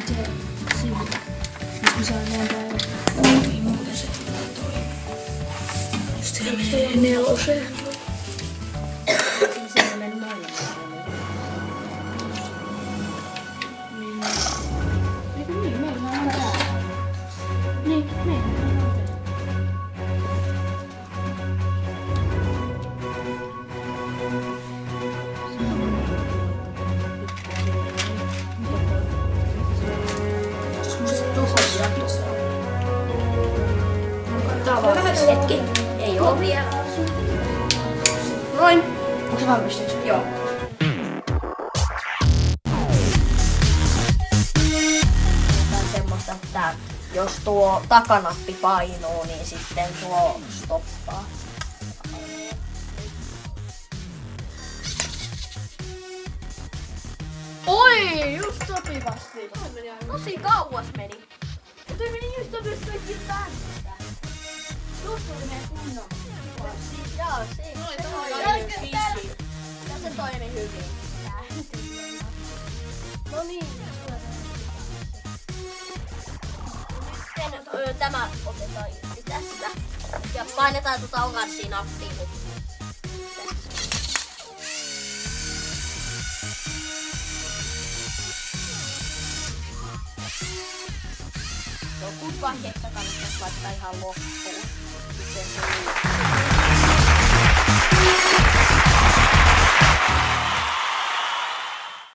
se sivu. Nyt me saadaan täällä. Ei muuten se kyllä toimi. Just se menee neloseen. Se on mennyt maailmaan. Eikö niin? Meillä on täällä. Niin, meillä on täällä. Hetki. Ei oo vielä. Noin. Onko se valmistettu? Joo. Tää on semmoista, että jos tuo takanappi painuu, niin sitten tuo stoppaa. Oi, just sopivasti. Tosi kauas meni. Toi meni just sopivasti päästä. Just oli meidän kunnon. Joo, siinä. Se toimi hyvin. No niin. Sitten tämä otetaan irti tästä. Ja painetaan tuota oranssia nappia nyt. Joku paketta kannattaisi laittaa ihan loppuun. Sitten se